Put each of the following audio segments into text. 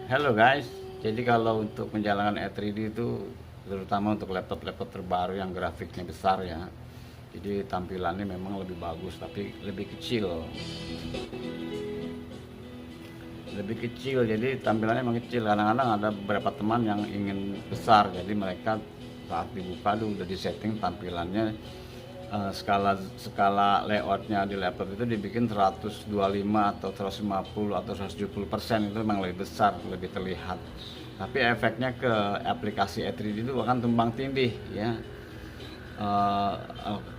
Halo guys, jadi kalau untuk penjalanan E3D itu terutama untuk laptop-laptop terbaru yang grafiknya besar ya, jadi tampilannya memang lebih bagus tapi lebih kecil, jadi tampilannya memang kecil. Kadang-kadang ada beberapa teman yang ingin besar, jadi mereka saat dibuka tuh udah disetting tampilannya, skala skala layoutnya di laptop itu dibikin 125 atau 150 atau 170%. Itu memang lebih besar, lebih terlihat, tapi efeknya ke aplikasi E3D itu akan tumpang tindih ya.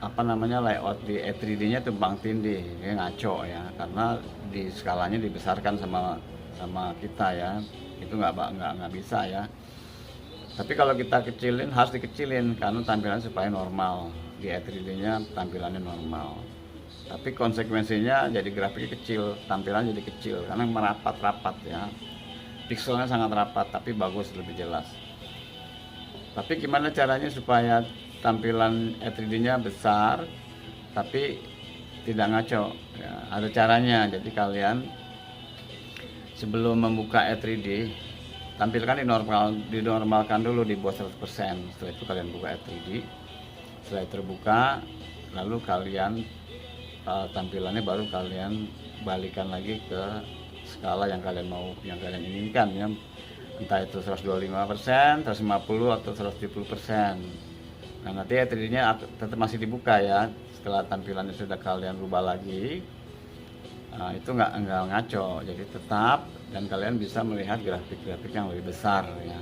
Apa namanya, layout di E3D-nya tumpang tindih, ya ngaco ya, karena di skalanya dibesarkan sama sama kita ya, itu nggak bisa ya. Tapi kalau kita kecilin, harus dikecilin karena tampilan supaya normal, di E3D-nya tampilannya normal. Tapi konsekuensinya jadi grafiknya kecil, tampilan jadi kecil karena merapat-rapat ya. Pixelnya sangat rapat tapi bagus, lebih jelas. Tapi gimana caranya supaya tampilan E3D-nya besar tapi tidak ngaco ya, ada caranya. Jadi kalian sebelum membuka E3D, tampilkan dinormalkan dulu di bawah 100%. Setelah itu kalian buka E3D, setelah terbuka lalu kalian tampilannya baru kalian balikan lagi ke skala yang kalian mau, yang kalian inginkan ya, entah itu 125%, 150 atau 170%. Nah, nanti E3D-nya tetap masih dibuka ya. Setelah tampilannya sudah kalian rubah lagi, itu nggak ngaco, jadi tetap, dan kalian bisa melihat grafik-grafik yang lebih besar ya.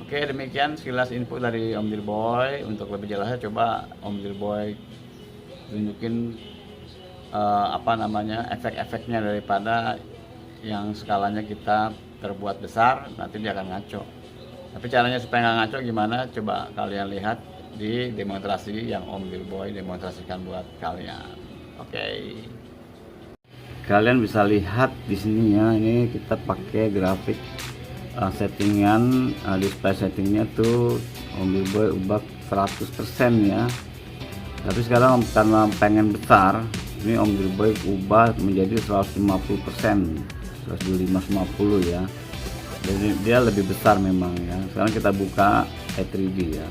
Oke, demikian sekilas info dari Om Dirboy. Untuk lebih jelasnya coba Om Dirboy tunjukin apa namanya, efek-efeknya daripada yang skalanya kita terbuat besar, nanti dia akan ngaco. Tapi caranya supaya nggak ngaco gimana, coba kalian lihat di demonstrasi yang Om Dirboy demonstrasikan buat kalian. Oke. Kalian bisa lihat di sini ya, ini kita pakai grafik settingan, display settingnya tuh Om Dirboy ubah 100% ya. Tapi sekarang karena pengen besar, ini Om Dirboy ubah menjadi 150%, 125-150 ya. Jadi dia lebih besar memang ya. Sekarang kita buka E3D ya.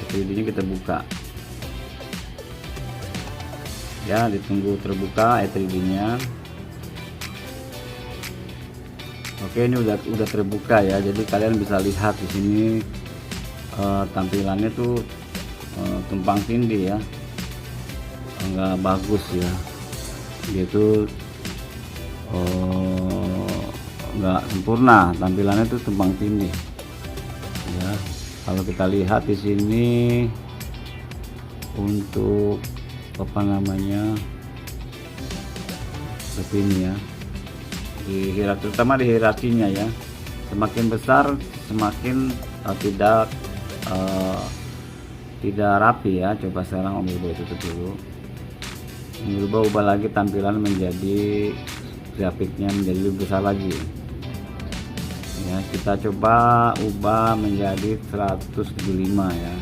E3D nya kita buka ya, ditunggu terbuka E3D nya. Oke, ini udah terbuka ya. Jadi kalian bisa lihat di sini tampilannya tuh tumpang tindih ya, nggak bagus ya, dia tuh nggak sempurna, tampilannya tuh tumpang tindih ya. Kalau kita lihat di sini untuk apa namanya, seperti ini ya, di hierarki, terutama di hierarkinya ya, semakin besar semakin tidak rapi ya. Coba sekarang Om Dirboy tutup dulu, ubah lagi tampilan menjadi grafiknya menjadi lebih besar lagi ya. Kita coba ubah menjadi 175 ya.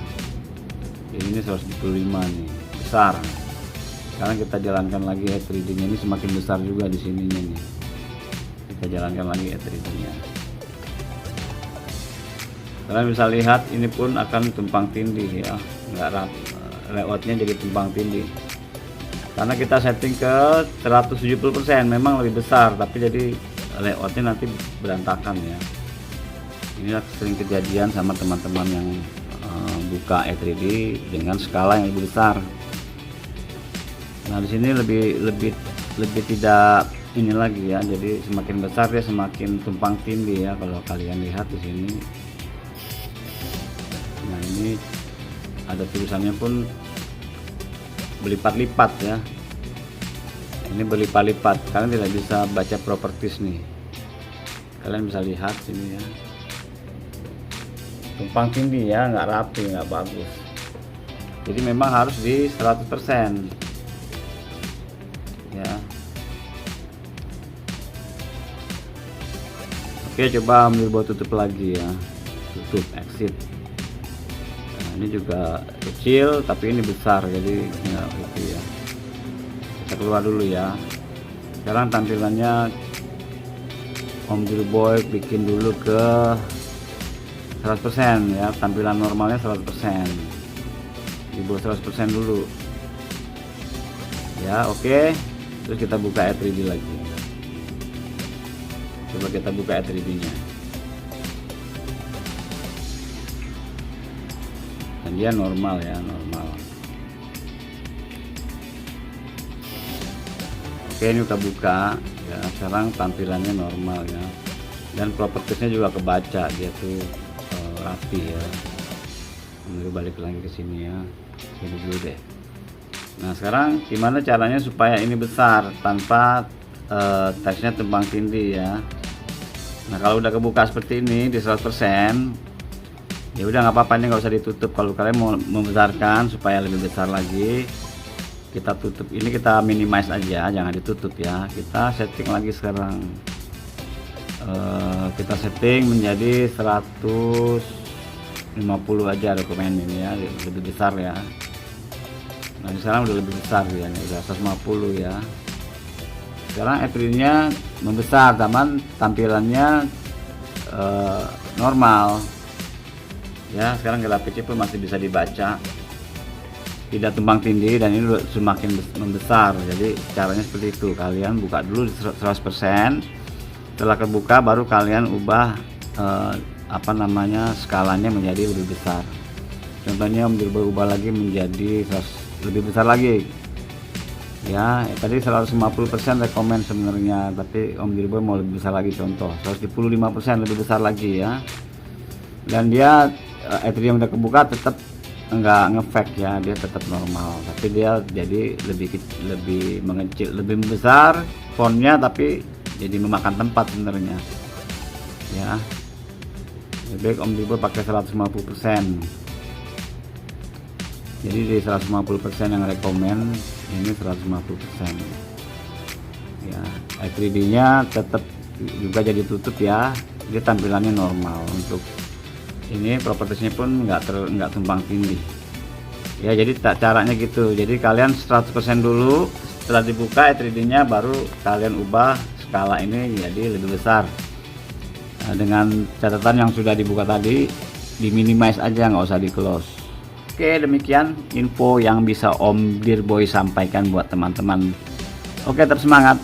Ini 175 nih, besar. Sekarang kita jalankan lagi E3D nya, ini semakin besar juga di sininya nih. Kita jalankan lagi E3D nya. Kalian bisa lihat ini pun akan tumpang tindih ya, nggak rapi, layoutnya jadi tumpang tindih karena kita setting ke 170%, memang lebih besar tapi jadi layoutnya nanti berantakan ya. Ini sering kejadian sama teman-teman yang buka E3D dengan skala yang lebih besar. Nah, di sini lebih tidak ini lagi ya, jadi semakin besar dia semakin tumpang tindih ya. Kalau kalian lihat di sini, nah ini ada tulisannya pun berlipat-lipat ya, ini berlipat-lipat, kalian tidak bisa baca properties nih. Kalian bisa lihat sini ya, tumpang tindih ya, nggak rapi, nggak bagus. Jadi memang harus di 100% ya. Oke, coba ambil buat tutup lagi ya, tutup exit. Ini juga kecil tapi ini besar, jadi nggak gitu ya. Kita keluar dulu ya. Sekarang tampilannya Om Dirboy bikin dulu ke 100% ya, tampilan normalnya 100%, di bawah 100% dulu ya. Oke, terus kita buka E3D lagi. Coba kita buka E3D nya, dan dia normal ya, normal. Oke, ini kita buka ya, sekarang tampilannya normal ya, dan propertiesnya juga kebaca, dia tuh rapi ya. Lalu balik lagi ke sini ya, sini dulu deh. Nah sekarang gimana caranya supaya ini besar tanpa teksnya tumpang tindih ya. Nah kalau udah kebuka seperti ini di 100%, ya udah nggak apa-apa, ini nggak usah ditutup. Kalau kalian mau membesarkan supaya lebih besar lagi, kita tutup ini, kita minimize aja, jangan ditutup ya. Kita setting lagi sekarang, kita setting menjadi 150 aja dokumen ini ya, lebih besar ya. Nah sekarang udah lebih besar ya, ini udah 150 ya. Sekarang E3 nya membesar, taman tampilannya normal ya. Sekarang grafisnya pun masih bisa dibaca, tidak tumpang tindih, dan ini semakin membesar. Jadi caranya seperti itu, kalian buka dulu 100%. Setelah kebuka baru kalian ubah skalanya menjadi lebih besar. Contohnya Om Dirboy ubah lagi menjadi lebih besar lagi ya. Tadi 150% rekomend sebenarnya, tapi Om Dirboy mau lebih besar lagi, contoh 125% lebih besar lagi ya. Dan dia E3 yang udah kebuka tetap enggak ngefake ya, dia tetap normal, tapi dia jadi lebih mengecil, lebih besar fontnya, tapi jadi memakan tempat sebenarnya ya. Lebih baik Om Dirboy pakai 150%. Jadi di 150% yang rekomend, ini 150% ya. E3D nya tetap juga jadi tutup ya, dia tampilannya normal. Untuk ini propertiesnya pun nggak tumpang tindih ya. Jadi caranya gitu, jadi kalian 100% dulu, setelah dibuka E3D nya baru kalian ubah skala ini jadi lebih besar. Nah, dengan catatan yang sudah dibuka tadi, di minimize aja, nggak usah di close. Oke, demikian info yang bisa Om Dirboy sampaikan buat teman-teman. Oke, tetap semangat.